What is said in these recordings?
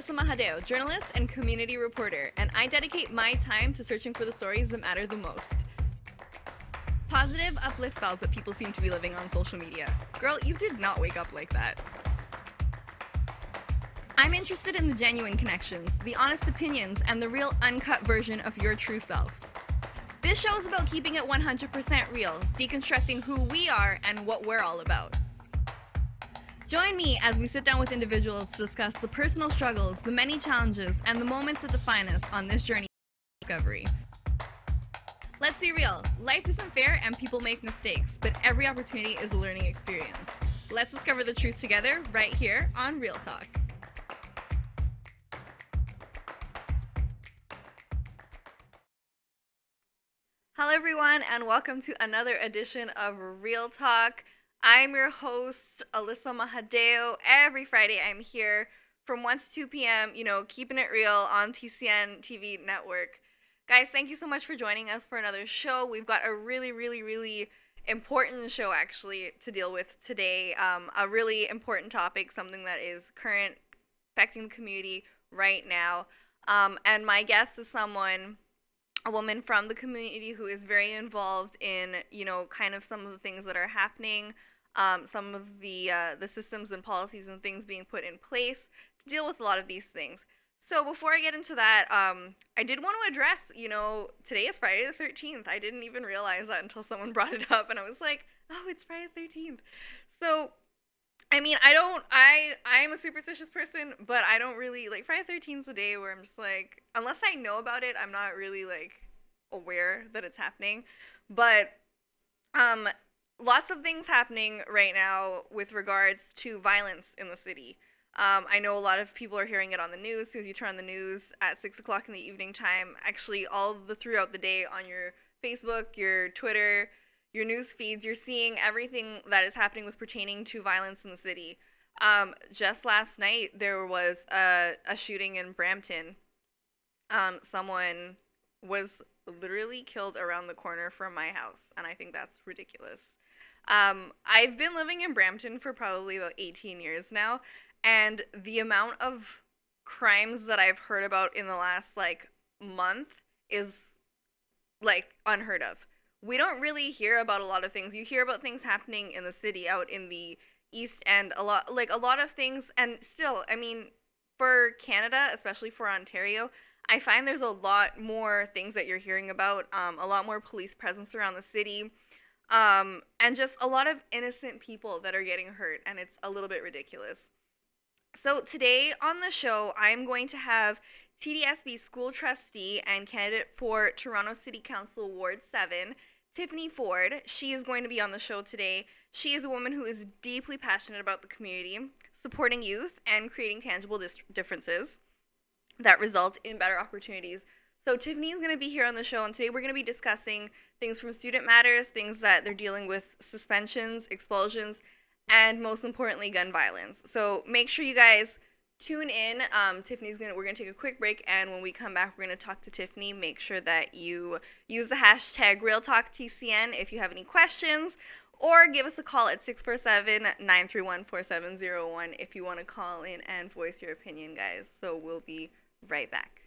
Mahadeo, journalist and community reporter, and I dedicate my time to searching for the stories that matter the most. Positive, uplift styles that people seem to be living on social media. Girl, you did not wake up like that. I'm interested in the genuine connections, the honest opinions, and the real uncut version of your true self. This show is about keeping it 100% real, deconstructing who we are and what we're all about. Join me as we sit down with individuals to discuss the personal struggles, the many challenges, and the moments that define us on this journey of discovery. Let's be real, life isn't fair and people make mistakes, but every opportunity is a learning experience. Let's discover the truth together right here on Real Talk. Hello everyone, and welcome to another edition of Real Talk. I'm your host, Alyssa Mahadeo. Every Friday I'm here from 1 to 2 p.m., keeping it real on TCN TV network. Guys, thank you so much for joining us for another show. We've got a really important show actually to deal with today. A really important topic, something that is current, affecting the community right now. And my guest is a woman from the community who is very involved in, kind of some of the things that are happening, some of the systems and policies and things being put in place to deal with a lot of these things. So before I get into that, I did want to address, today is Friday the 13th. I didn't even realize that until someone brought it up, and I was like, oh, it's Friday the 13th. So, I mean, I'm a superstitious person, but I don't really, Friday the 13th is a day where I'm just like, unless I know about it, I'm not really, aware that it's happening. But, lots of things happening right now with regards to violence in the city. I know a lot of people are hearing it on the news. As soon as you turn on the news at 6 o'clock in the evening time, actually throughout the day on your Facebook, your Twitter, your news feeds, you're seeing everything that is happening with pertaining to violence in the city. Just last night, there was a shooting in Brampton. Someone was literally killed around the corner from my house, and I think that's ridiculous. I've been living in Brampton for probably about 18 years now, and the amount of crimes that I've heard about in the last, month is, unheard of. We don't really hear about a lot of things. You hear about things happening in the city out in the East End, a lot of things, and still, I mean, for Canada, especially for Ontario, I find there's a lot more things that you're hearing about, a lot more police presence around the city, and just a lot of innocent people that are getting hurt, and it's a little bit ridiculous. So today on the show, I'm going to have TDSB school trustee and candidate for Toronto City Council Ward 7, Tiffany Ford. She is going to be on the show today. She is a woman who is deeply passionate about the community, supporting youth, and creating tangible differences that result in better opportunities. So Tiffany is going to be here on the show, and today we're going to be discussing things from student matters, things that they're dealing with, suspensions, expulsions, and most importantly, gun violence. So make sure you guys tune in. We're going to take a quick break, and when we come back, we're going to talk to Tiffany. Make sure that you use the hashtag RealTalkTCN if you have any questions, or give us a call at 647-931-4701 if you want to call in and voice your opinion, guys. So we'll be right back.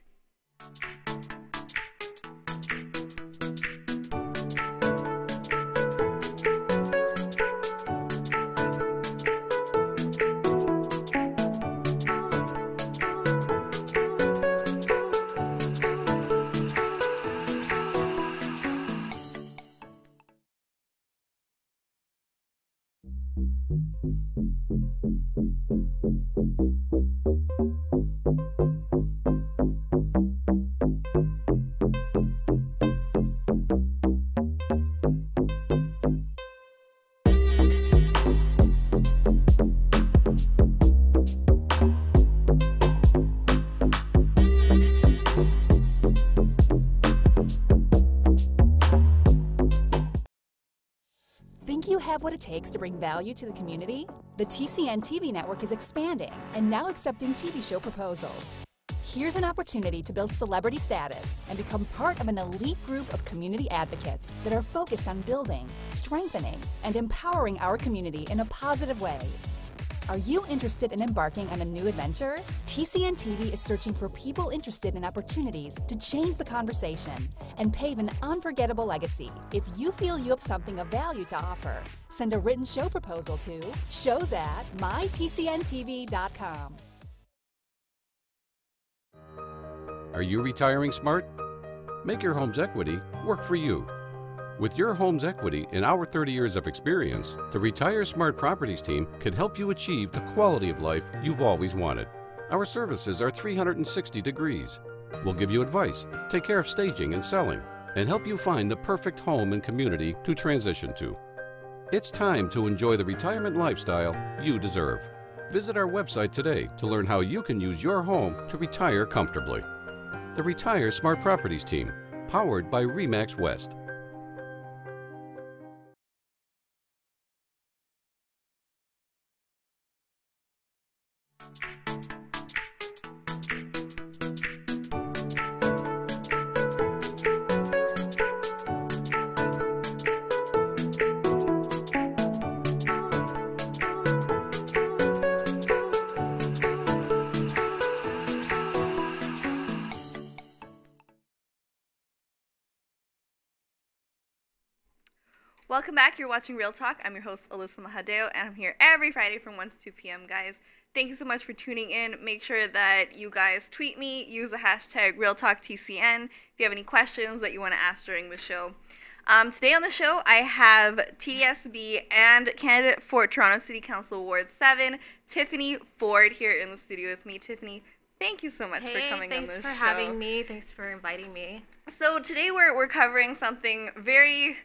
Think you have what it takes to bring value to the community? The TCN TV network is expanding and now accepting TV show proposals. Here's an opportunity to build celebrity status and become part of an elite group of community advocates that are focused on building, strengthening, and empowering our community in a positive way. Are you interested in embarking on a new adventure? TCN TV is searching for people interested in opportunities to change the conversation and pave an unforgettable legacy. If you feel you have something of value to offer, send a written show proposal to shows@mytcntv.com. Are you retiring smart? Make your home's equity work for you. With your home's equity and our 30 years of experience, the Retire Smart Properties team can help you achieve the quality of life you've always wanted. Our services are 360 degrees. We'll give you advice, take care of staging and selling, and help you find the perfect home and community to transition to. It's time to enjoy the retirement lifestyle you deserve. Visit our website today to learn how you can use your home to retire comfortably. The Retire Smart Properties team, powered by RE/MAX West. Welcome back. You're watching Real Talk. I'm your host, Alyssa Mahadeo, and I'm here every Friday from 1 to 2 p.m., guys. Thank you so much for tuning in. Make sure that you guys tweet me. Use the hashtag RealTalkTCN if you have any questions that you want to ask during the show. Today on the show, I have TDSB and candidate for Toronto City Council Ward 7, Tiffany Ford, here in the studio with me. Tiffany, thank you so much for coming on this show. Thanks for having me. Thanks for inviting me. So today we're covering something very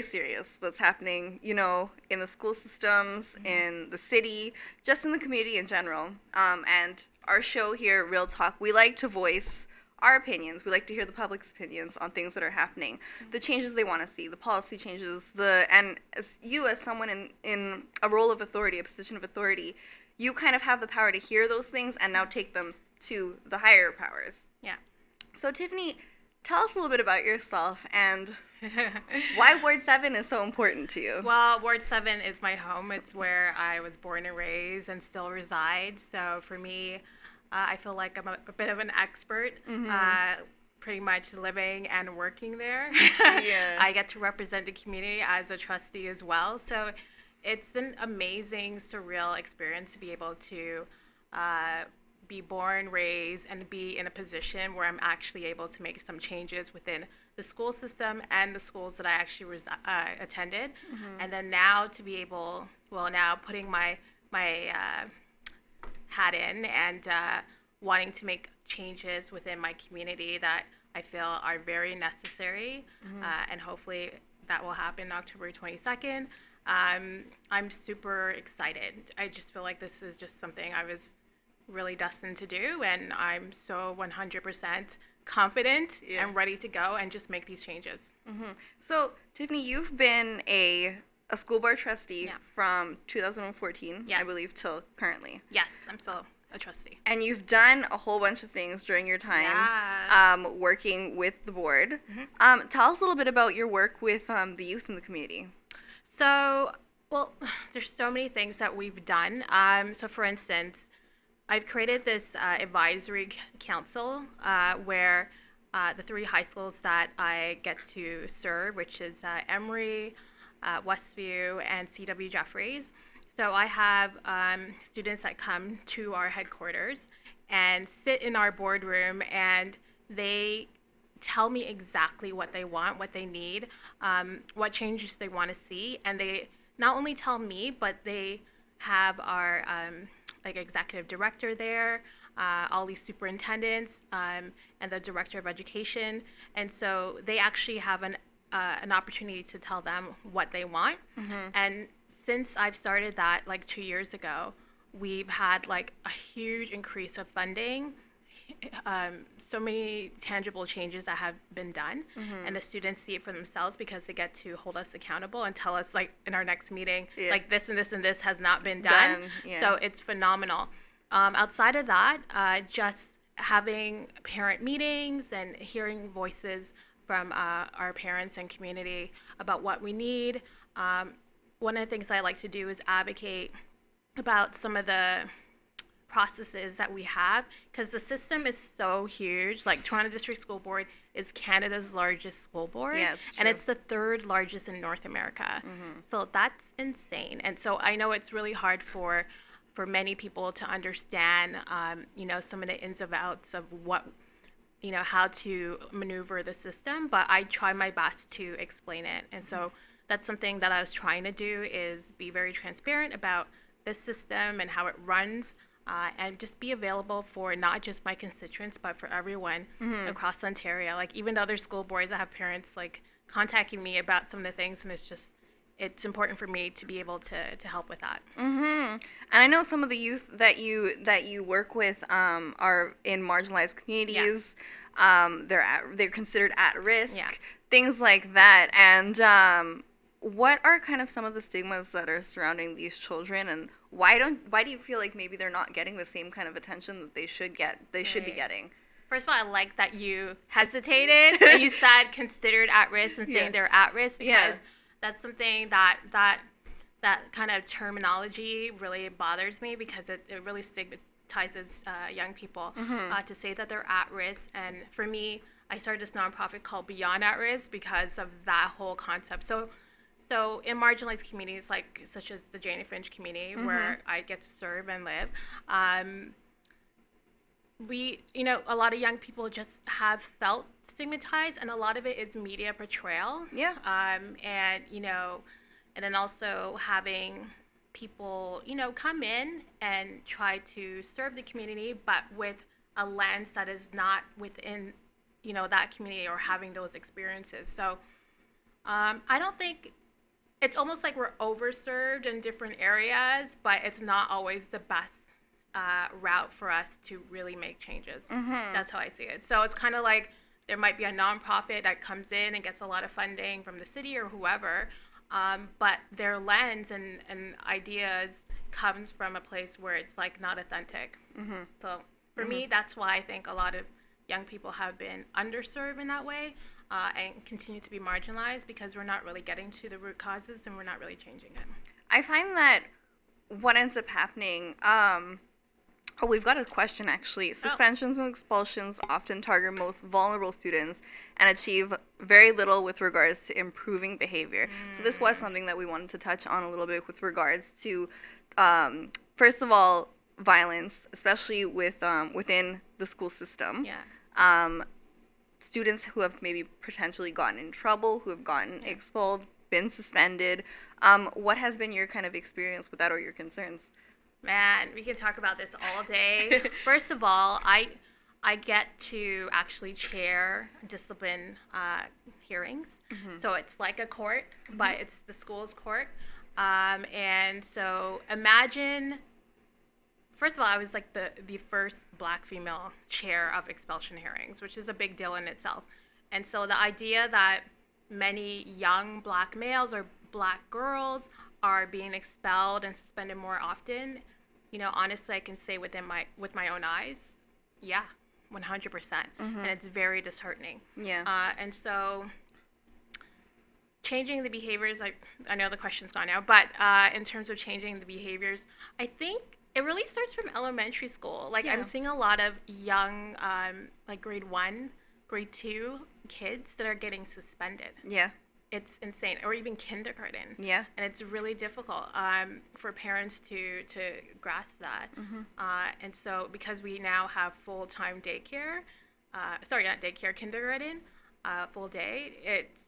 serious that's happening, you know, in the school systems, in the city, just in the community in general. And our show here, Real Talk, we like to voice our opinions. We like to hear the public's opinions on things that are happening, the changes they want to see, the policy changes, and as you, as someone in a role of authority, a position of authority, you kind of have the power to hear those things and now take them to the higher powers. Yeah. So Tiffany, tell us a little bit about yourself and why Ward 7 is so important to you. Well, Ward 7 is my home. It's where I was born and raised and still reside. So for me, I feel like I'm a bit of an expert, pretty much living and working there. Yeah. I get to represent the community as a trustee as well. So it's an amazing, surreal experience to be able to be born, raised, and be in a position where I'm actually able to make some changes within the school system and the schools that I actually attended. And then now to be able, now putting my hat in and wanting to make changes within my community that I feel are very necessary, and hopefully that will happen October 22nd. I'm super excited. I just feel like this is just something I was really destined to do, and I'm so 100% confident and ready to go and just make these changes. So, Tiffany, you've been a school board trustee from 2014, I believe, till currently. Yes, I'm still a trustee. And you've done a whole bunch of things during your time working with the board. Tell us a little bit about your work with the youth in the community. So, well, there's so many things that we've done. So, for instance, I've created this advisory council where the 3 high schools that I get to serve, which is Emory, Westview, and C.W. Jeffries. So I have students that come to our headquarters and sit in our boardroom, and they tell me exactly what they want, what they need, what changes they want to see, and they not only tell me, but they have our like executive director there, all these superintendents, and the director of education, and so they actually have an opportunity to tell them what they want. And since I've started that like 2 years ago, we've had like a huge increase of funding, so many tangible changes that have been done, and the students see it for themselves because they get to hold us accountable and tell us, like, in our next meeting, like, this and this and this has not been done. So it's phenomenal. Outside of that, just having parent meetings and hearing voices from our parents and community about what we need. One of the things I like to do is advocate about some of the processes that we have, because the system is so huge. Like, Toronto District School Board is Canada's largest school board, and it's the third largest in North America. So that's insane. And so I know it's really hard for many people to understand, some of the ins and outs of what, how to maneuver the system, but I try my best to explain it. And so that's something that I was trying to do, is be very transparent about this system and how it runs, and just be available for not just my constituents, but for everyone across Ontario. Like, even the other school boards that have parents, like, contacting me about some of the things, and it's important for me to be able to help with that. And I know some of the youth that you work with are in marginalized communities. They're considered at risk, things like that. And what are kind of some of the stigmas that are surrounding these children, and why do you feel like maybe they're not getting the same kind of attention that they should be getting? First of all, I like that you hesitated and you said considered at risk and saying they're at risk, because that's something that kind of terminology really bothers me, because it really stigmatizes young people to say that they're at risk. And for me, I started this nonprofit called Beyond At Risk because of that whole concept. So in marginalized communities, like such as the Jane Finch community, where I get to serve and live, a lot of young people just have felt stigmatized, and a lot of it is media portrayal. And then also having people, come in and try to serve the community, but with a lens that is not within, that community, or having those experiences. So I don't think, it's almost like we're overserved in different areas, but it's not always the best route for us to really make changes. That's how I see it. So it's kind of like there might be a nonprofit that comes in and gets a lot of funding from the city or whoever, but their lens and ideas comes from a place where it's like not authentic. So for me, that's why I think a lot of young people have been underserved in that way, and continue to be marginalized, because we're not really getting to the root causes and we're not really changing it. I find that what ends up happening, we've got a question actually. Suspensions and expulsions often target most vulnerable students and achieve very little with regards to improving behavior. So this was something that we wanted to touch on a little bit with regards to, first of all, violence, especially within the school system. Students who have maybe potentially gotten in trouble, who have gotten expelled, been suspended. What has been your kind of experience with that, or your concerns? Man, we can talk about this all day. First of all, I get to actually chair discipline hearings. So it's like a court, but it's the school's court. And so imagine, first of all, I was like the first Black female chair of expulsion hearings, which is a big deal in itself. And so the idea that many young Black males or Black girls are being expelled and suspended more often, honestly, I can say with my own eyes, 100%. And it's very disheartening. And so changing the behaviors, I know the question's gone now, but in terms of changing the behaviors, I think it really starts from elementary school. I'm seeing a lot of young, grade 1, grade 2 kids that are getting suspended. It's insane. Or even kindergarten. And it's really difficult for parents to grasp that. And so because we now have full-time daycare, kindergarten, full day, it's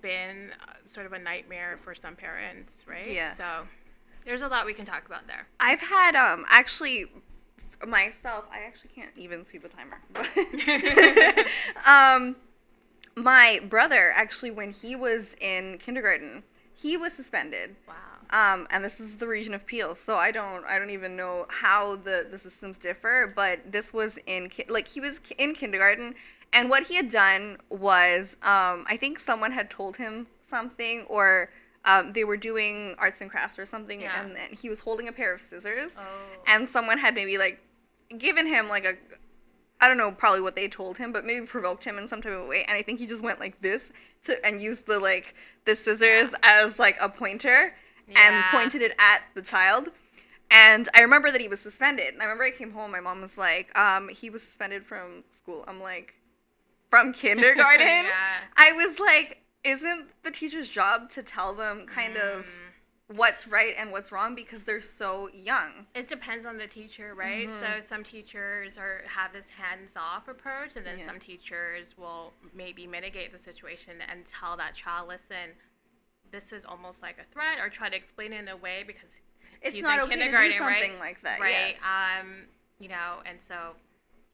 been sort of a nightmare for some parents, right? So there's a lot we can talk about there. I've had, actually, myself, I actually can't even see the timer. My brother, actually, when he was in kindergarten, he was suspended. And this is the region of Peel, so I don't even know how the systems differ. But this was he was in kindergarten, and what he had done was, I think someone had told him something, or they were doing arts and crafts or something, and then he was holding a pair of scissors, and someone had maybe like given him like a, I don't know, probably what they told him, but maybe provoked him in some type of way, and I think he just went like this and used the scissors as like a pointer. And pointed it at the child. And I remember that he was suspended. And I remember I came home, my mom was like, he was suspended from school. I'm like, from kindergarten? I was like, isn't the teacher's job to tell them kind of what's right and what's wrong, because they're so young? It depends on the teacher, right? So some teachers have this hands-off approach, and then some teachers will maybe mitigate the situation and tell that child, listen, this is almost like a threat, or try to explain it in a way because it's he's not in okay kindergarten, to do something like that, right? You know, and so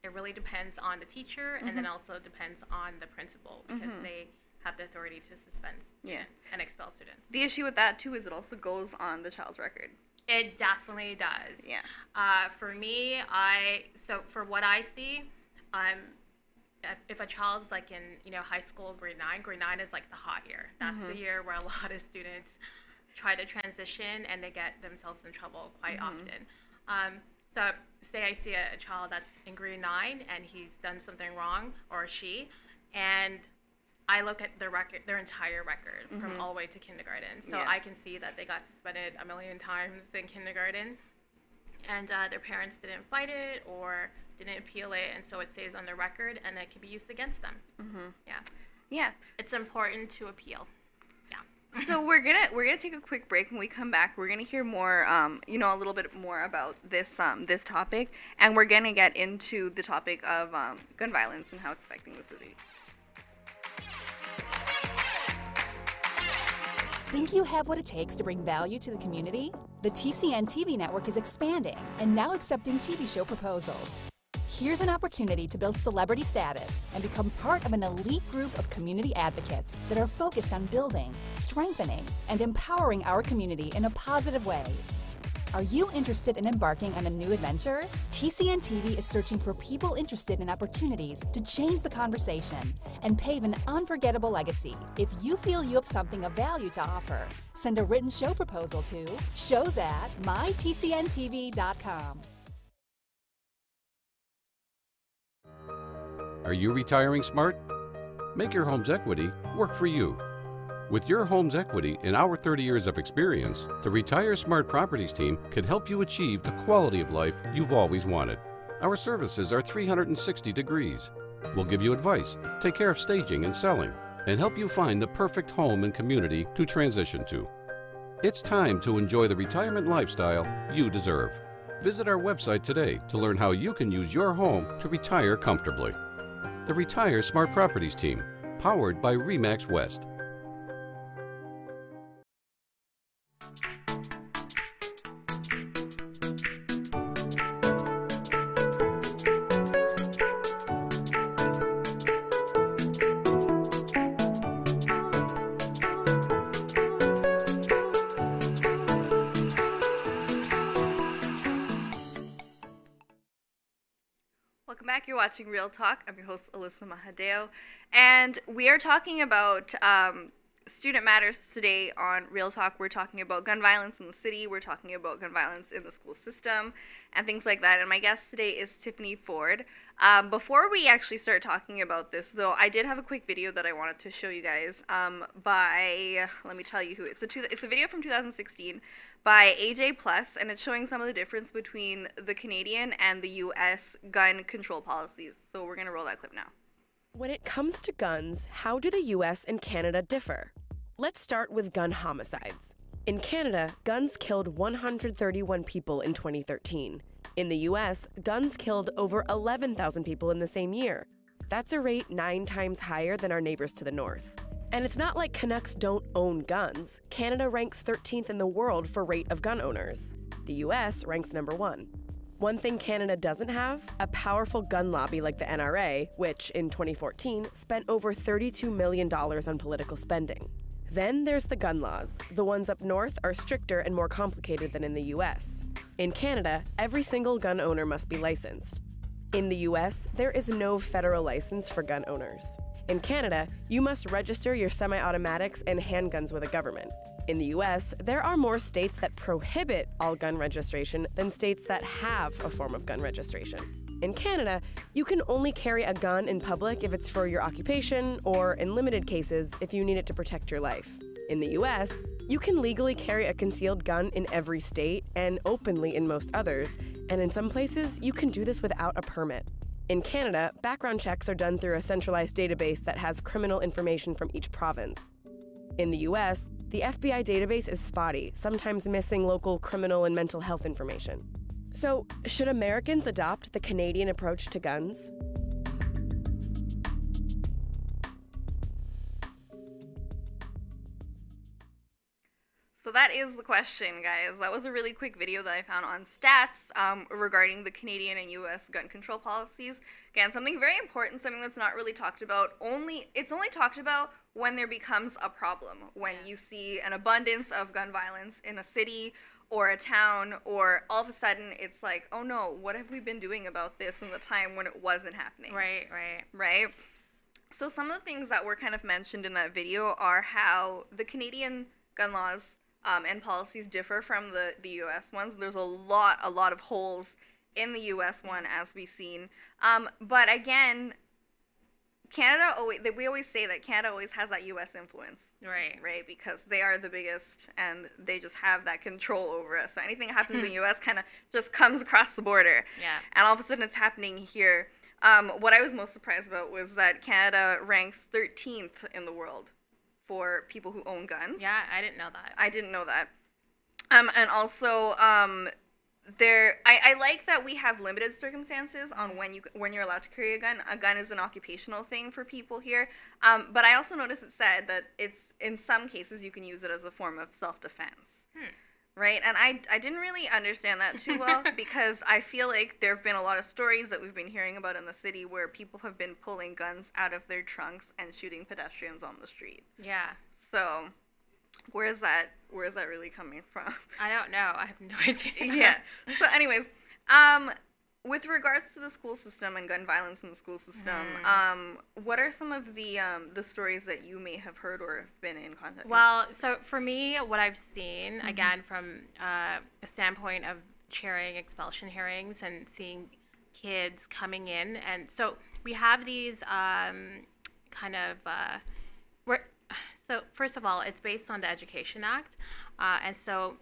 it really depends on the teacher, and then also depends on the principal, because they have the authority to suspend students and expel students. The issue with that too is it also goes on the child's record. It definitely does. Yeah. For me, so for what I see, if a child's like in, you know, high school, grade 9 is like the hot year. That's the year where a lot of students try to transition and they get themselves in trouble quite often. So say I see a child that's in grade 9 and he's done something wrong, or she, and I look at their entire record from all the way to kindergarten. So I can see that they got suspended a million times in kindergarten, and their parents didn't fight it or didn't appeal it, and so it stays on their record, and it can be used against them. Yeah. It's important to appeal. Yeah. So we're gonna take a quick break. When we come back, we're gonna hear more, you know, a little bit more about this this topic, and we're gonna get into the topic of gun violence and how it's affecting the city. Think you have what it takes to bring value to the community? The TCN TV network is expanding and now accepting TV show proposals. Here's an opportunity to build celebrity status and become part of an elite group of community advocates that are focused on building, strengthening, and empowering our community in a positive way. Are you interested in embarking on a new adventure? TCN TV is searching for people interested in opportunities to change the conversation and pave an unforgettable legacy. If you feel you have something of value to offer, send a written show proposal to shows@mytcntv.com. Are you retiring smart? Make your home's equity work for you. With your home's equity and our 30 years of experience, the Retire Smart Properties team can help you achieve the quality of life you've always wanted. Our services are 360 degrees. We'll give you advice, take care of staging and selling, and help you find the perfect home and community to transition to. It's time to enjoy the retirement lifestyle you deserve. Visit our website today to learn how you can use your home to retire comfortably. The Retire Smart Properties team, powered by RE/MAX West. Welcome back. You're watching Real Talk. I'm your host, Alyssa Mahadeo, and we are talking about student matters today on Real Talk. We're talking about gun violence in the city. We're talking about gun violence in the school system and things like that. And my guest today is Tiffany Ford. Before we actually start talking about this, though, I did have a quick video that I wanted to show you guys by, let me tell you who it's a video from 2016 by AJ Plus, and it's showing some of the difference between the Canadian and the U.S. gun control policies. So we're going to roll that clip now. When it comes to guns, how do the US and Canada differ? Let's start with gun homicides. In Canada, guns killed 131 people in 2013. In the US, guns killed over 11,000 people in the same year. That's a rate 9 times higher than our neighbors to the north. And it's not like Canucks don't own guns. Canada ranks 13th in the world for rate of gun owners. The US ranks number 1. One thing Canada doesn't have, a powerful gun lobby like the NRA, which, in 2014, spent over $32 million on political spending. Then there's the gun laws. The ones up north are stricter and more complicated than in the US. In Canada, every single gun owner must be licensed. In the US, there is no federal license for gun owners. In Canada, you must register your semi-automatics and handguns with a government. In the US, there are more states that prohibit all gun registration than states that have a form of gun registration. In Canada, you can only carry a gun in public if it's for your occupation or, in limited cases, if you need it to protect your life. In the US, you can legally carry a concealed gun in every state and openly in most others, and in some places, you can do this without a permit. In Canada, background checks are done through a centralized database that has criminal information from each province. In the US, the FBI database is spotty, sometimes missing local criminal and mental health information. So, should Americans adopt the Canadian approach to guns? So that is the question, guys. That was a really quick video that I found on Stats regarding the Canadian and U.S. gun control policies. Again, something very important, something that's not really talked about. It's only talked about when there becomes a problem, when you see an abundance of gun violence in a city or a town, or all of a sudden it's like, oh no, what have we been doing about this in the time when it wasn't happening? Right? So some of the things that were kind of mentioned in that video are how the Canadian gun laws and policies differ from the U.S. ones. There's a lot of holes in the U.S. one, as we've seen. But again, we always say that Canada always has that U.S. influence. Right, because they are the biggest and they just have that control over us. So anything that happens in the U.S. kind of just comes across the border. Yeah. And all of a sudden it's happening here. What I was most surprised about was that Canada ranks 13th in the world for people who own guns. Yeah, I didn't know that. I didn't know that. And also, I like that we have limited circumstances on when you're allowed to carry a gun. A gun is an occupational thing for people here. But I also noticed it said that it's in some cases you can use it as a form of self-defense. Right? And I didn't really understand that too well because I feel like there have been a lot of stories that we've been hearing about in the city where people have been pulling guns out of their trunks and shooting pedestrians on the street. Yeah. So where is that really coming from? I don't know. I have no idea. Yeah. So anyways, with regards to the school system and gun violence in the school system, what are some of the stories that you may have heard or have been in contact with? Well, so for me, what I've seen, again, from a standpoint of chairing expulsion hearings and seeing kids coming in, and so we have these so first of all, it's based on the Education Act, and so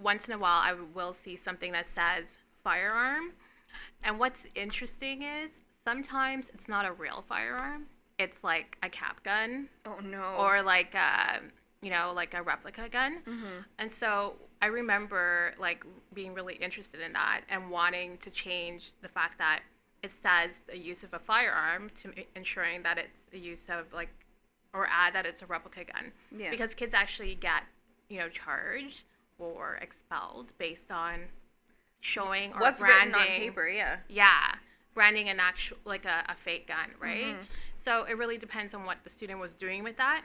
once in a while I will see something that says firearm. And what's interesting is sometimes it's not a real firearm. It's like a cap gun. Oh no. Or like a replica gun. And so I remember like being really interested in that and wanting to change the fact that it says the use of a firearm to ensuring that it's a use of or add that it's a replica gun. Yeah. Because kids actually get, charged or expelled based on showing or what's branding written on paper, branding an actual a fake gun, right? So it really depends on what the student was doing with that.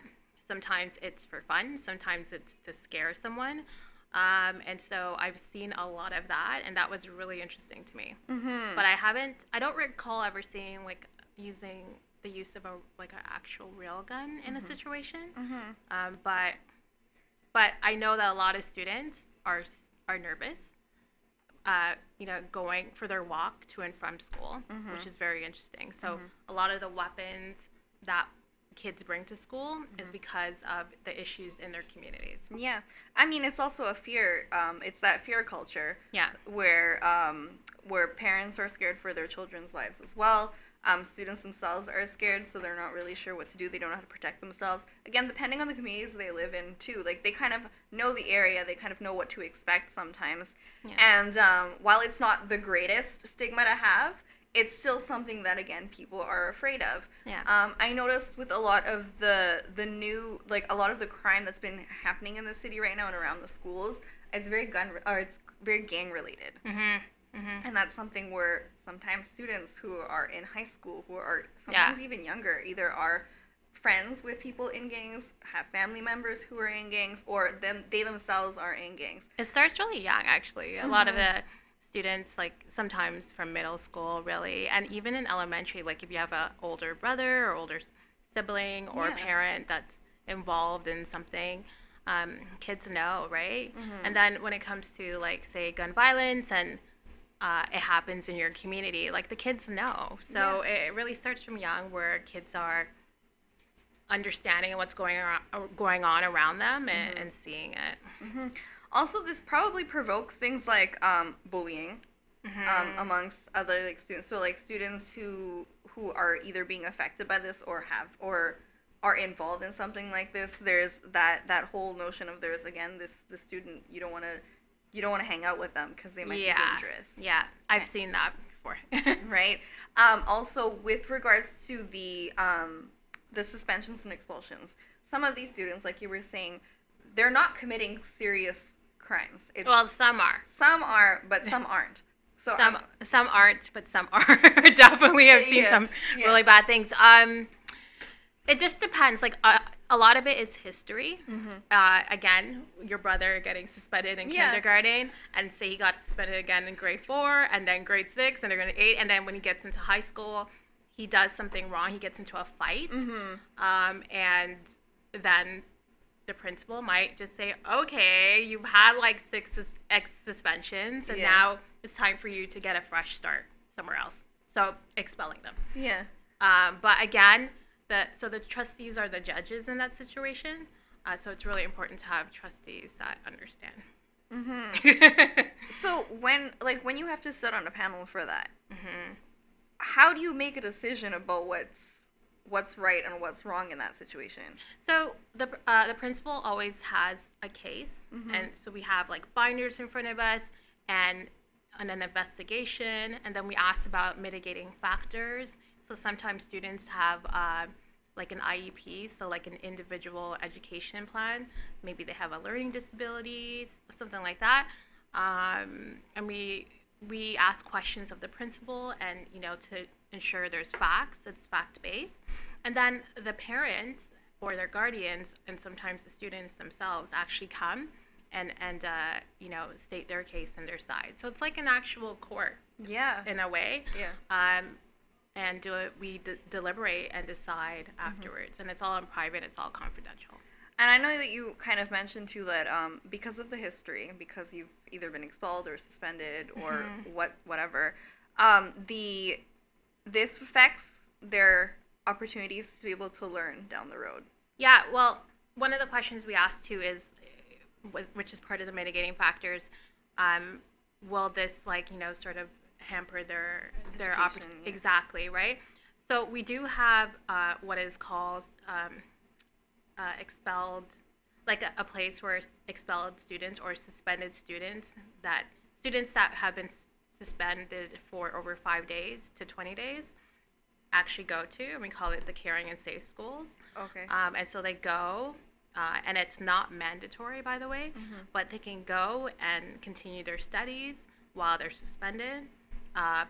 Sometimes it's for fun, sometimes it's to scare someone, and so I've seen a lot of that, and that was really interesting to me. But I don't recall ever seeing using the use of an actual real gun in a situation. But I know that a lot of students are nervous. Going for their walk to and from school, which is very interesting. So a lot of the weapons that kids bring to school is because of the issues in their communities. Yeah. I mean, it's also a fear. It's that fear culture. Yeah. Where parents are scared for their children's lives as well. Students themselves are scared, so they're not really sure what to do. They don't know how to protect themselves. Again, depending on the communities they live in, too. They kind of know the area. They kind of know what to expect sometimes. Yeah. And while it's not the greatest stigma to have, it's still something that, again, people are afraid of. Yeah. I noticed with a lot of the new, a lot of the crime that's been happening in the city right now and around the schools, it's very gang-related. And that's something where sometimes students who are in high school, who are sometimes even younger, either are friends with people in gangs, have family members who are in gangs, or they themselves are in gangs? It starts really young, actually. A lot of the students, like sometimes from middle school, really, and even in elementary, like if you have an older brother or older sibling or parent that's involved in something, kids know, right? And then when it comes to, like, say, gun violence and it happens in your community, like the kids know. So it really starts from young, where kids are understanding what's going on around them and seeing it. Also, this probably provokes things like bullying amongst other like students. So like students who are either being affected by this or are involved in something like this. There's that whole notion of there's again the student you don't want to hang out with them because they might be dangerous. Yeah, I've seen that before. Right. Also, with regards to the suspensions and expulsions, some of these students, like you were saying, they're not committing serious crimes. Well, some are. Some are, but some aren't. So some aren't, but some are. Definitely, I've seen some really bad things. It just depends. Like a lot of it is history. Again, your brother getting suspended in kindergarten, and say he got suspended again in grade 4, and then grade 6, and they're going to 8, and then when he gets into high school, he does something wrong. He gets into a fight, and then the principal might just say, okay, you've had like 6 suspensions, and now it's time for you to get a fresh start somewhere else. So expelling them. Yeah. But again, the trustees are the judges in that situation. So it's really important to have trustees that understand. So when you have to sit on a panel for that, how do you make a decision about what's right and what's wrong in that situation? So the principal always has a case, and so we have like binders in front of us and an investigation, and then we ask about mitigating factors. So sometimes students have like an IEP, so like an individual education plan. Maybe they have a learning disability, something like that, and we ask questions of the principal, and to ensure there's facts, it's fact-based. And then the parents or their guardians, and sometimes the students themselves, actually come and state their case and their side. So it's like an actual court, in a way. And we deliberate and decide afterwards, and it's all in private, it's all confidential. And I know that you kind of mentioned too that because of the history, because you've either been expelled or suspended or whatever, this affects their opportunities to be able to learn down the road. Yeah, well, one of the questions we asked too is, which is part of the mitigating factors, will this sort of hamper their opportunity? Exactly, right? So we do have what is called expelled, like a place where expelled students or suspended students that have been suspended for over 5 days to 20 days actually go to, and we call it the caring and safe schools. Okay. And so they go, and it's not mandatory, by the way, but they can go and continue their studies while they're suspended,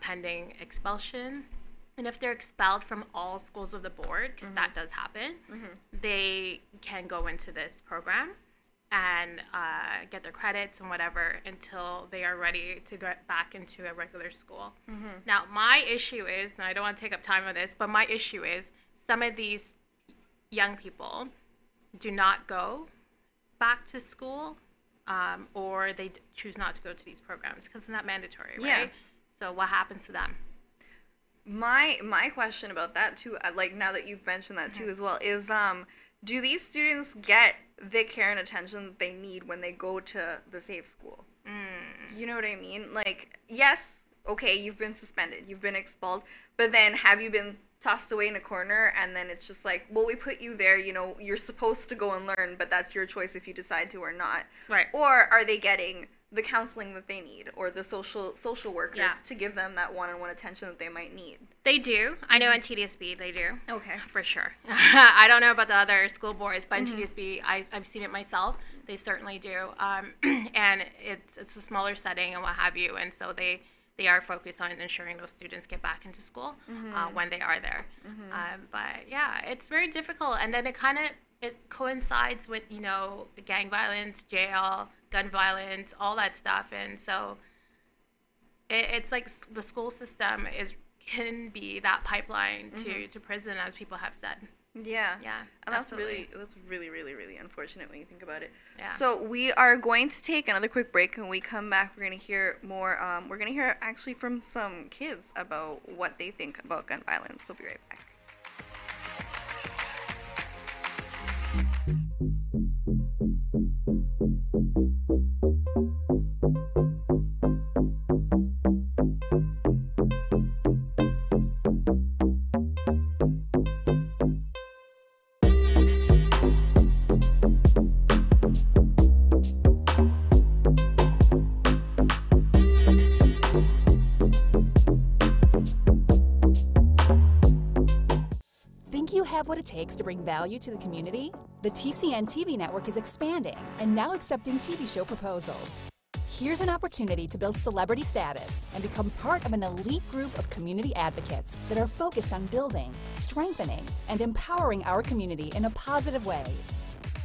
pending expulsion. And if they're expelled from all schools of the board, because that does happen, they can go into this program and get their credits and whatever until they are ready to get back into a regular school. Now, my issue is, and I don't want to take up time on this, but my issue is some of these young people do not go back to school, or they choose not to go to these programs because it's not mandatory, right? So what happens to them? My question about that too, like now that you've mentioned that too as well, is do these students get the care and attention that they need when they go to the safe school? You know what I mean? Like, yes, okay, you've been suspended, you've been expelled, but then have you been tossed away in a corner and then it's just like, well, we put you there, you're supposed to go and learn, but that's your choice if you decide to or not. Right. Or are they getting the counseling that they need, or the social workers to give them that one-on-one attention that they might need? They do. I know in TDSB they do. Okay. For sure. I don't know about the other school boards, but in TDSB I've seen it myself. They certainly do. And it's a smaller setting and what have you, and so they they are focused on ensuring those students get back into school when they are there. But yeah, it's very difficult. And then it coincides with, gang violence, jail, gun violence, all that stuff. And so it's like the school system can be that pipeline to prison, as people have said. Yeah. Yeah. And that's absolutely. really, really, really unfortunate when you think about it. Yeah. So we are going to take another quick break, and when we come back, we're going to hear more. We're going to hear actually from some kids about what they think about gun violence. We'll be right back. Have what it takes to bring value to the community? The TCN TV network is expanding and now accepting TV show proposals. Here's an opportunity to build celebrity status and become part of an elite group of community advocates that are focused on building, strengthening, and empowering our community in a positive way.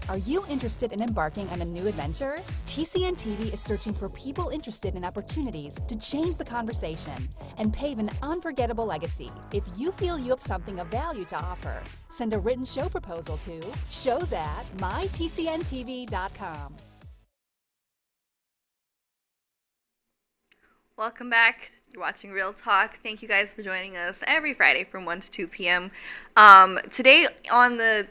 Are you interested in embarking on a new adventure? TCN TV is searching for people interested in opportunities to change the conversation and pave an unforgettable legacy. If you feel you have something of value to offer, send a written show proposal to shows@mytcntv.com. Welcome back. You're watching Real Talk. Thank you guys for joining us every Friday from 1 to 2 p.m. Today on the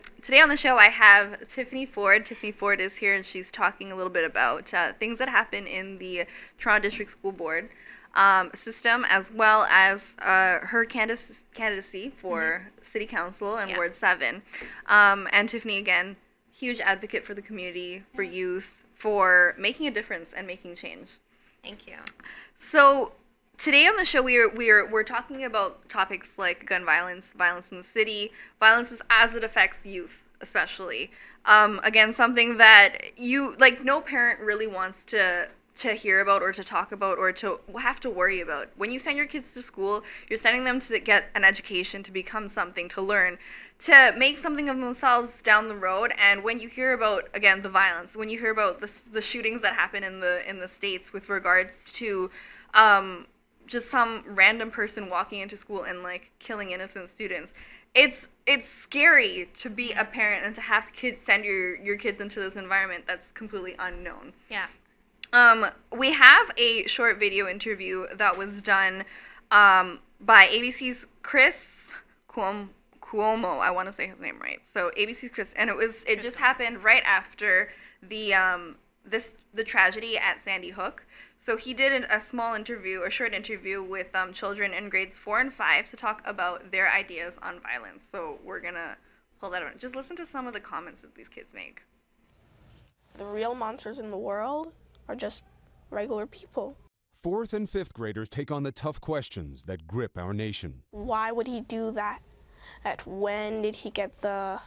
show, I have Tiffany Ford. Tiffany Ford is here, and she's talking a little bit about things that happen in the Toronto District School Board system, as well as her candidacy for City Council and Ward 7. And Tiffany, again, huge advocate for the community, for youth, for making a difference and making change. Thank you. So today on the show, we're talking about topics like gun violence, violence in the city, violence as it affects youth, especially. Again, something that no parent really wants to hear about or to talk about or to have to worry about. When you send your kids to school, you're sending them to get an education, to become something, to learn, to make something of themselves down the road. And when you hear about, again, the violence, when you hear about the shootings that happen in the States with regards to just some random person walking into school and killing innocent students, it's scary to be a parent and to have kids send your kids into this environment that's completely unknown. Yeah. We have a short video interview that was done by ABC's Chris Cuomo. I want to say his name right. So ABC's Chris, and it just happened right after the tragedy at Sandy Hook. So he did a short interview with children in grades 4 and 5 to talk about their ideas on violence. So we're gonna pull that on. Just listen to some of the comments that these kids make. The real monsters in the world are just regular people. 4th and 5th graders take on the tough questions that grip our nation. Why would he do that? When did he get the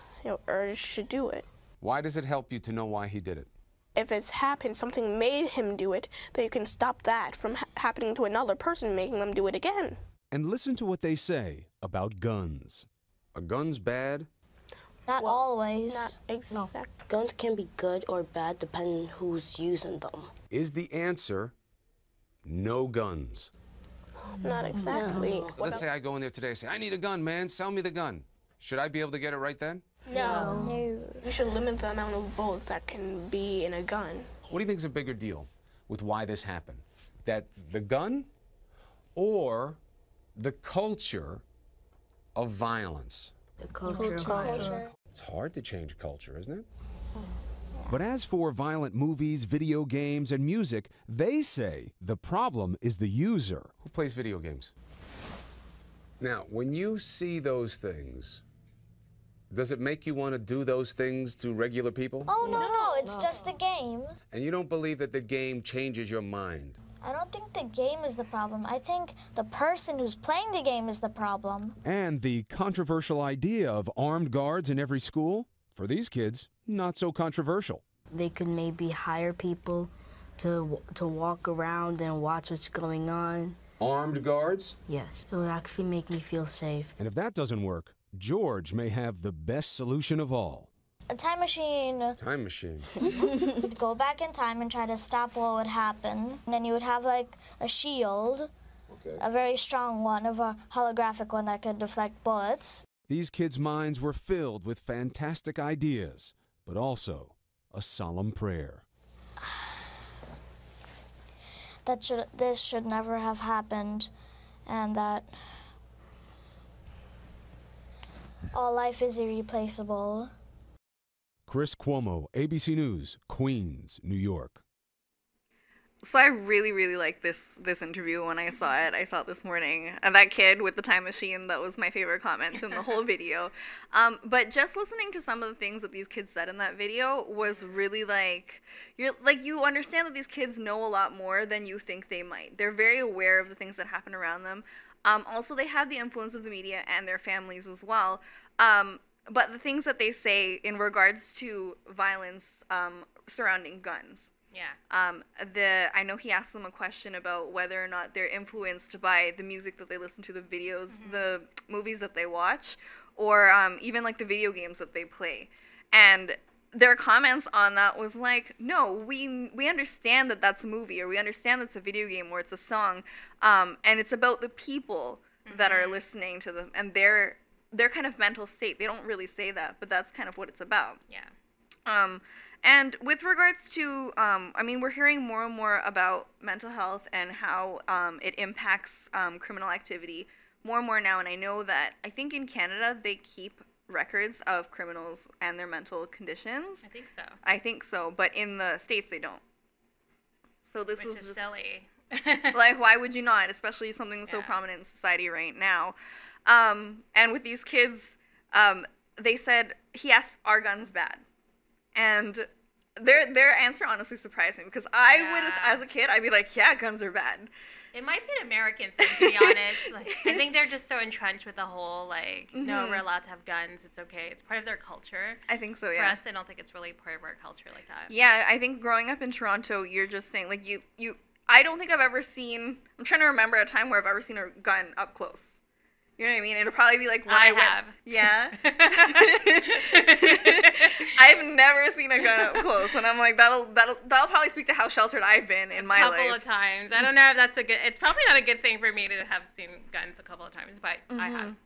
urge to do it? Why does it help you to know why he did it? If it's happened, something made him do it, then you can stop that from happening to another person, making them do it again. And listen to what they say about guns. Are guns bad? Not always. Not exactly. No. Guns can be good or bad depending who's using them. Is the answer no guns? Not exactly. No. Let's say I go in there today and say, I need a gun, man, sell me the gun. Should I be able to get it right then? No. You should limit the amount of bullets that can be in a gun. What do you think is a bigger deal with why this happened? That the gun or the culture of violence? The culture. It's hard to change culture, isn't it? But as for violent movies, video games, and music, they say the problem is the user. Who plays video games? Now, when you see those things, does it make you want to do those things to regular people? Oh, no, it's just a game. And you don't believe that the game changes your mind? I don't think the game is the problem. I think the person who's playing the game is the problem. And the controversial idea of armed guards in every school? For these kids, not so controversial. They could maybe hire people to walk around and watch what's going on Armed guards? Yes, it would actually make me feel safe. And if that doesn't work, George may have the best solution of all. A time machine. Time machine. You'd go back in time and try to stop what would happen. And then you would have like a shield, a very strong one, of a holographic one that could deflect bullets. These kids' minds were filled with fantastic ideas, but also a solemn prayer. This should never have happened, and that all life is irreplaceable. Chris Cuomo, ABC News, Queens, New York. So I really, really liked this interview when I saw it. I saw it this morning. And that kid with the time machine, that was my favorite comment in the whole video. But just listening to some of the things that these kids said in that video was really you understand that these kids know a lot more than you think they might. They're very aware of the things that happen around them. Also, they have the influence of the media and their families as well. But the things that they say in regards to violence surrounding guns. Yeah. I know he asked them a question about whether or not they're influenced by the music that they listen to, the videos, the movies that they watch, or even like the video games that they play. And their comments on that was like, no, we understand that that's a movie, or we understand that's a video game, or it's a song, and it's about the people that are listening to them and their kind of mental state. They don't really say that, but that's kind of what it's about. Yeah. And with regards to, we're hearing more and more about mental health and how it impacts criminal activity more and more now. And I know that I think in Canada they keep records of criminals and their mental conditions. I think so, but in the States they don't. So this is just silly. Like, why would you not? Especially something so prominent in society right now. And with these kids, they said, he asked, are guns bad? And their answer honestly surprised me, because I would, as a kid, I'd be like, yeah, guns are bad. It might be an American thing, to be honest. Like, I think they're just so entrenched with the whole, no, we're allowed to have guns, it's okay. It's part of their culture. I think so, For us, I don't think it's really part of our culture like that. Yeah, I think growing up in Toronto, you're just saying, like, I don't think I've ever seen, I'm trying to remember a time where I've ever seen a gun up close. You know what I mean? It'll probably be like when I have. Yeah. I've never seen a gun up close, and I'm like, that'll probably speak to how sheltered I've been in my life. A couple of times. I don't know if that's a good. It's probably not a good thing for me to have seen guns a couple of times, but I have.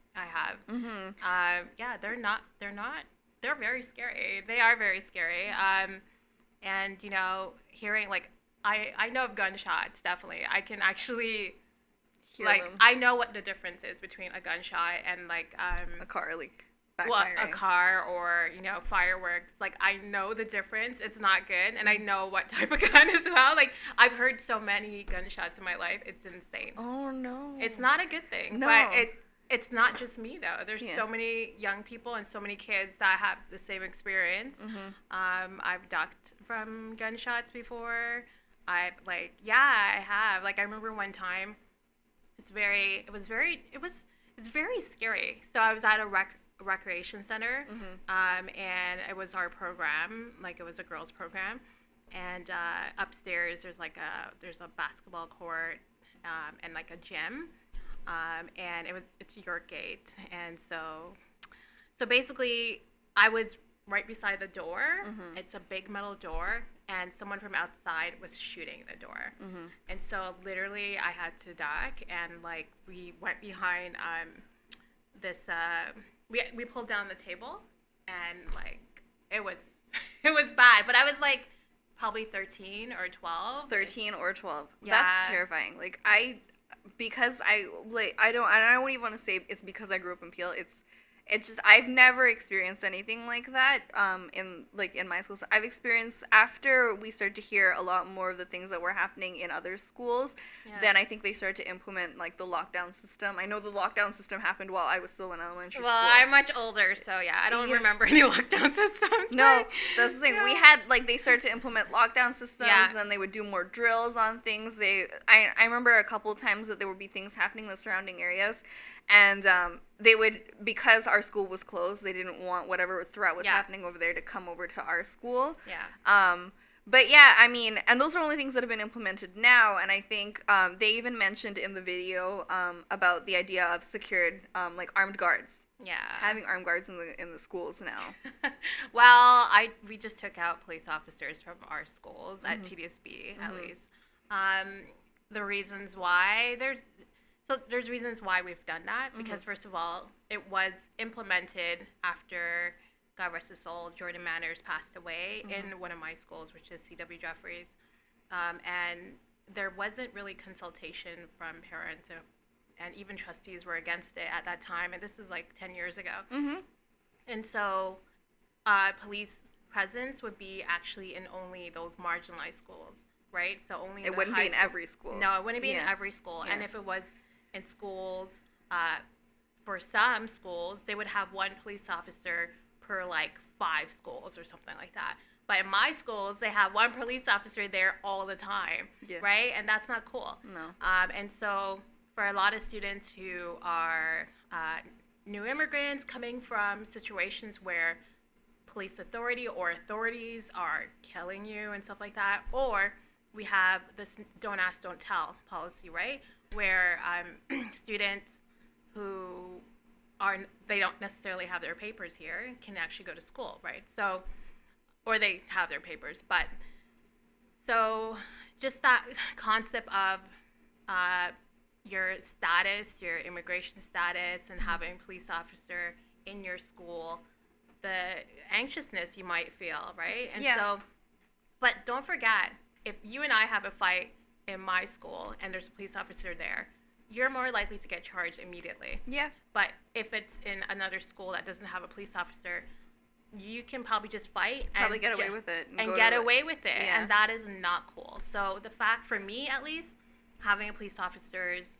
Yeah, they're very scary. They are very scary. And hearing I know of gunshots, definitely. I can actually. I know what the difference is between a gunshot and a car a car or fireworks. I know the difference. It's not good, and I know what type of gun as well. I've heard so many gunshots in my life. It's insane. Oh no. It's not a good thing. No. But it's not just me though. There's so many young people and so many kids that have the same experience. I've ducked from gunshots before. I have. I remember one time. It's very scary. So I was at a recreation center, and it was our program, it was a girls' program, and upstairs there's a basketball court, and a gym, and it's York Gate, and so basically I was right beside the door. It's a big metal door. And someone from outside was shooting the door. And so literally I had to duck, and we went behind this we pulled down the table, and it was bad, but I was probably 13 or 12. 13 or 12. Yeah. That's terrifying. I don't even want to say it's because I grew up in Peel. It's just I've never experienced anything like that in my schools. I've experienced after we started to hear a lot more of the things that were happening in other schools. Then I think they started to implement the lockdown system. I know the lockdown system happened while I was still in elementary school. Well, I'm much older, so I don't remember any lockdown systems. No, that's the thing. We had they started to implement lockdown systems, and they would do more drills on things. I remember a couple of times that there would be things happening in the surrounding areas. And they would, because our school was closed, they didn't want whatever threat was happening over there to come over to our school. But yeah, I mean, and those are only things that have been implemented now. And I think they even mentioned in the video about the idea of secured, like armed guards. Yeah. Having armed guards in the schools now. Well, we just took out police officers from our schools at TDSB, at least. The reasons why there's reasons why we've done that, because first of all, it was implemented after, God rest his soul, Jordan Manners passed away in one of my schools, which is C.W. Jeffries, and there wasn't really consultation from parents, and even trustees were against it at that time, and this is like 10 years ago. And so police presence would be actually in only those marginalized schools, right? So only it wouldn't be in every school. No, it wouldn't be in every school. And if it was in schools, for some schools, they would have one police officer per like 5 schools or something like that. But in my schools, they have one police officer there all the time, right? And that's not cool. No. And so for a lot of students who are new immigrants coming from situations where police authority or authorities are killing you and stuff like that, or we have this don't ask, don't tell policy, right? Where students who they don't necessarily have their papers here can actually go to school, right? So, or they have their papers, but so just that concept of your status, your immigration status, and having a police officer in your school, the anxiousness you might feel, right? And so, but don't forget, if you and I have a fight in my school and there's a police officer there, you're more likely to get charged immediately. Yeah. But if it's in another school that doesn't have a police officer, you can probably just fight and get away with it. And that is not cool. So the fact, for me at least, having police officers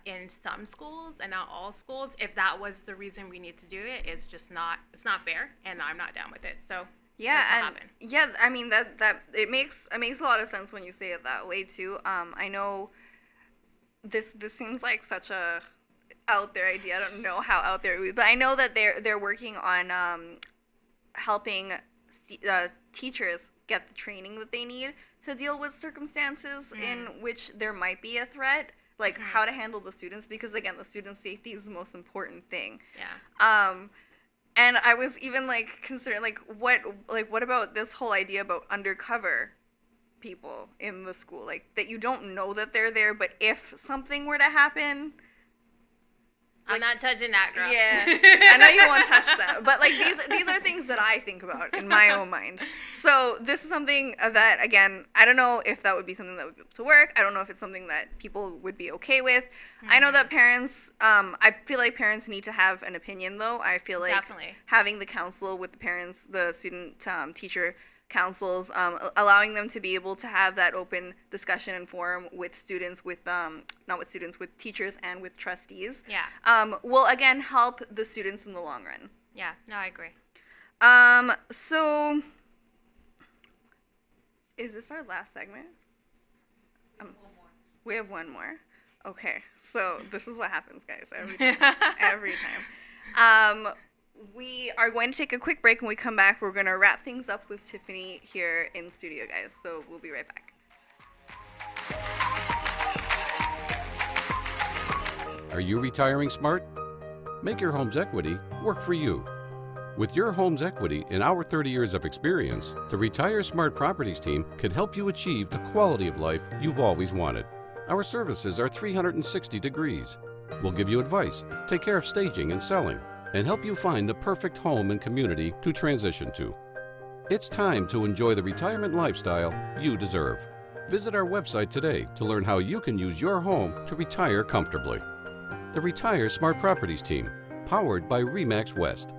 in some schools and not all schools, if that was the reason we need to do it, is just not, it's not fair, and I'm not down with it. So I mean that it makes a lot of sense when you say it that way too. I know this seems like such a out there idea. I don't know how out there it would be, but I know that they're working on helping teachers get the training that they need to deal with circumstances in which there might be a threat, like how to handle the students, because again, the student safety is the most important thing. And I was even like concerned, what about this whole idea about undercover people in the school, like that you don't know that they're there, but if something were to happen, I'm not touching that, girl. Yeah, I know you won't touch that, but like these are things that I think about in my own mind. So this is something that, again, I don't know if that would be something that would be able to work. I don't know if it's something that people would be okay with. I know that parents, I feel like parents need to have an opinion, though. I feel like having the council with the parents, the student teacher councils, allowing them to be able to have that open discussion and forum with students, with with teachers and with trustees, will again help the students in the long run. Yeah, no, I agree. So is this our last segment? We have one more. Okay, so this is what happens, guys, every time. Every time. We are going to take a quick break. When we come back, we're going to wrap things up with Tiffany here in studio, guys. So we'll be right back. Are you retiring smart? Make your home's equity work for you. With your home's equity in our 30 years of experience, the Retire Smart Properties team can help you achieve the quality of life you've always wanted. Our services are 360 degrees. We'll give you advice, take care of staging and selling, and help you find the perfect home and community to transition to. It's time to enjoy the retirement lifestyle you deserve. Visit our website today to learn how you can use your home to retire comfortably. The Retire Smart Properties team, powered by RE/MAX West.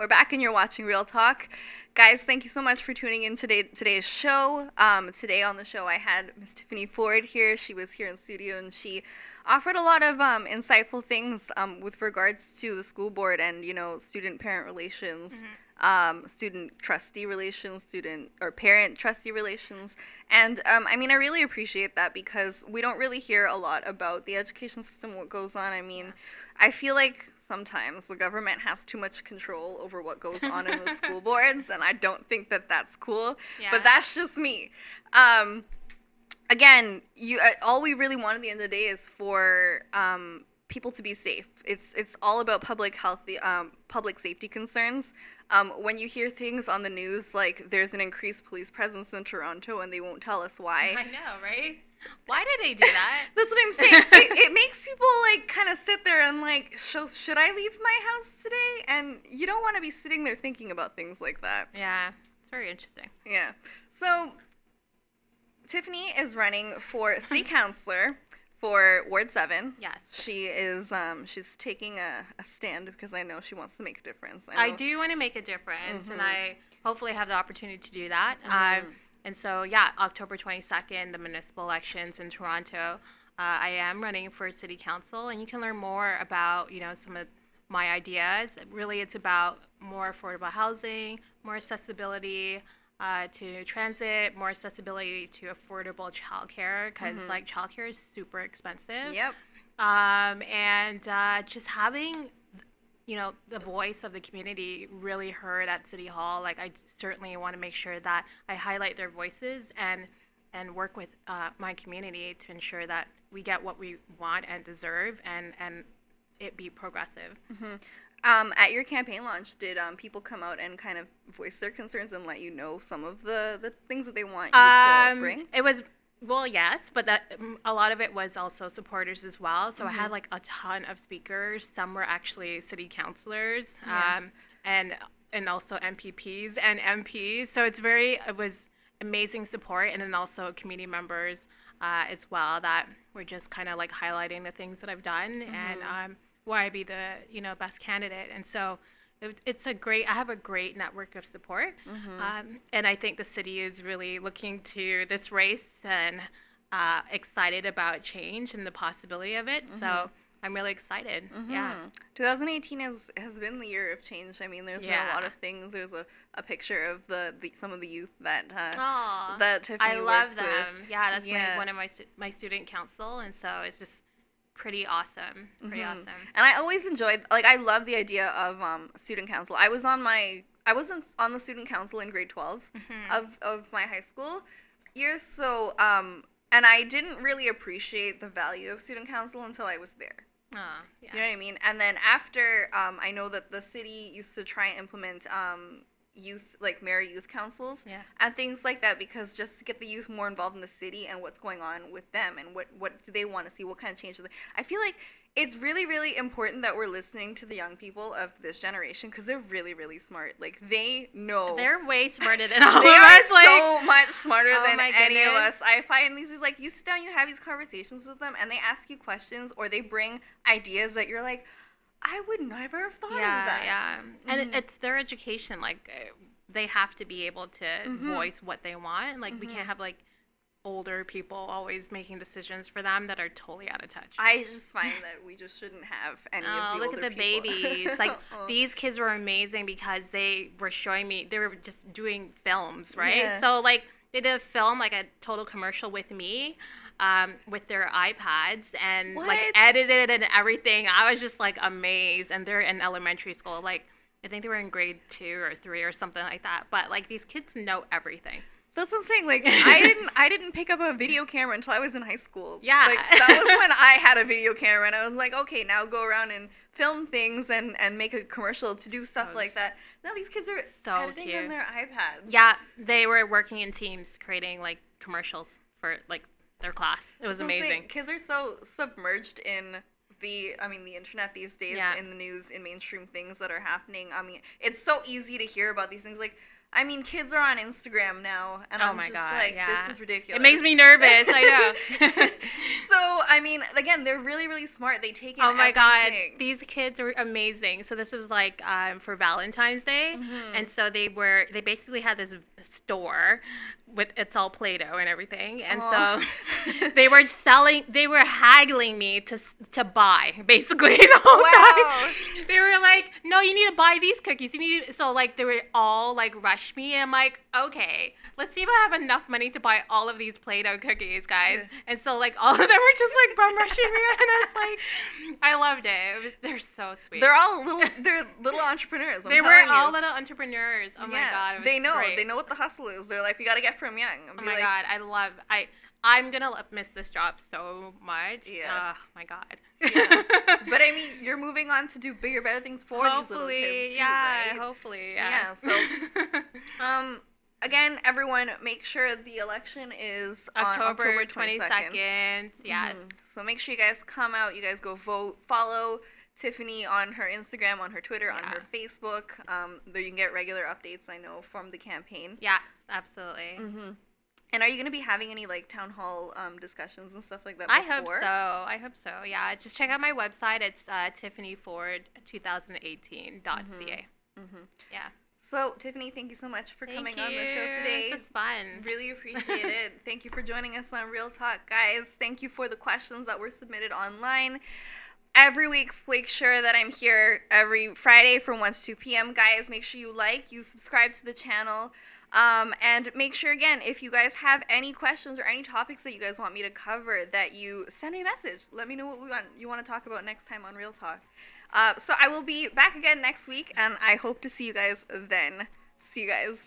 We're back and you're watching Real Talk. Guys, thank you so much for tuning in today's show. Today on the show I had Miss Tiffany Ford here. She was here in studio and she offered a lot of insightful things with regards to the school board and, you know, student-parent relations, student-trustee relations, student or parent-trustee relations. And, I mean, I really appreciate that because we don't really hear a lot about the education system, what goes on. I mean, I feel like sometimes the government has too much control over what goes on in the school boards, and I don't think that that's cool. Yeah. But that's just me. Again, all we really want at the end of the day is for people to be safe. It's all about public health, public safety concerns. When you hear things on the news like there's an increased police presence in Toronto and they won't tell us why. I know, right? Why did they do that? That's what I'm saying. It makes people like kind of sit there and like, should I leave my house today? And you don't want to be sitting there thinking about things like that. Yeah, it's very interesting. Yeah. So Tiffany is running for city councilor for Ward 7. Yes. She is she's taking a stand because I know she wants to make a difference. I do want to make a difference, and I hopefully have the opportunity to do that. And so, yeah, October 22nd, the municipal elections in Toronto, I am running for city council, and you can learn more about, you know, some of my ideas. Really, it's about more affordable housing, more accessibility to transit, more accessibility to affordable childcare, because, like, childcare is super expensive. Yep. And just having, you know, the voice of the community really heard at City Hall. Like, I certainly want to make sure that I highlight their voices and work with my community to ensure that we get what we want and deserve and it be progressive. At your campaign launch, did people come out and kind of voice their concerns and let you know some of the things that they want you to bring? It was... Well, yes, but a lot of it was also supporters as well. So I had like a ton of speakers. Some were actually city councilors, and also MPPs and MPs. So it was amazing support, and then also community members as well that were just kind of like highlighting the things that I've done and why I'd be the best candidate. And so I have a great network of support, and I think the city is really looking to this race and excited about change and the possibility of it. So I'm really excited. Yeah. 2018 has been the year of change. I mean, there's been a lot of things. There's a picture of some of the youth that Tiffany works with. Yeah, that's one of my student council, and so it's just pretty awesome. Awesome. And I always enjoyed, like, I love the idea of student council. I wasn't on the student council in grade 12 of my high school years, so and I didn't really appreciate the value of student council until I was there. Yeah. You know what I mean? And then after, I know that the city used to try and implement youth, like mayor youth councils and things like that, because just to get the youth more involved in the city and what's going on with them and what do they want to see, what kind of changes. I feel like it's really, really important that we're listening to the young people of this generation because they're really, really smart. Like, they know. They're way smarter than all of us. They are so much smarter than any of us. I find these, like, you sit down, you have these conversations with them, and they ask you questions or they bring ideas that you're like, I would never have thought of that. Yeah. And it's their education. Like, they have to be able to voice what they want. Like, we can't have, like, older people always making decisions for them that are totally out of touch. I just find that we just shouldn't have any of the look older at the people. Babies. Like, these kids were amazing because they were showing me, they were just doing films, right? Yeah. So, like, they did a film, like a total commercial with me. With their iPads and like edited and everything. I was just like amazed. And they're in elementary school. Like, I think they were in grade 2 or 3 or something like that. But like, these kids know everything. That's what I'm saying. Like, I didn't pick up a video camera until I was in high school. Yeah. Like, that was when I had a video camera and I was like, okay, now go around and film things and make a commercial to do stuff like that. Now these kids are so editing cute on their iPads. Yeah, they were working in teams creating like commercials for like their class. It was amazing. Kids are so submerged in the internet these days, in the news, in mainstream things that are happening. I mean, it's so easy to hear about these things. Like, I mean, kids are on Instagram now, and I'm just like, this is ridiculous. It makes me nervous. I know. So, I mean, again, they're really, really smart. They take in Oh my God, everything. these kids are amazing. So this was like for Valentine's Day, and so they basically had this store with it's all Play-Doh and everything, and so they were haggling me to buy basically the whole time. They were like, no, you need to buy these cookies. So like they were all like rush me, and I'm like, okay, let's see if I have enough money to buy all of these Play-Doh cookies, guys. And so like all of them were just like bum rushing me, and I was like, I loved it. They're so sweet. They're little entrepreneurs. They were all little entrepreneurs. Oh my God, it was they know. great. They know what the hustle is. They're like, we got to get from young. Oh my God, I'm gonna miss this job so much. Yeah. Oh my God. Yeah. But I mean, you're moving on to do bigger, better things for these little kids too, right? Hopefully, yeah. So, again, everyone, make sure the election is on October 22nd. Yes. So make sure you guys come out. You guys go vote. Follow Tiffany on her Instagram, on her Twitter, on her Facebook. There you can get regular updates, I know, from the campaign. Yes, absolutely. And are you going to be having any like town hall discussions and stuff like that I hope so. Yeah, just check out my website. It's tiffanyford2018.ca. Yeah. So, Tiffany, thank you so much for coming on the show today. This is fun. Really appreciate it. Thank you for joining us on Real Talk, guys. Thank you for the questions that were submitted online. Every week, make sure that I'm here every Friday from 1 to 2 p.m. Guys, make sure you subscribe to the channel. And make sure, again, if you guys have any questions or any topics that you guys want me to cover, that you send me a message. Let me know what you want to talk about next time on Real Talk. So I will be back again next week, and I hope to see you guys then. See you guys.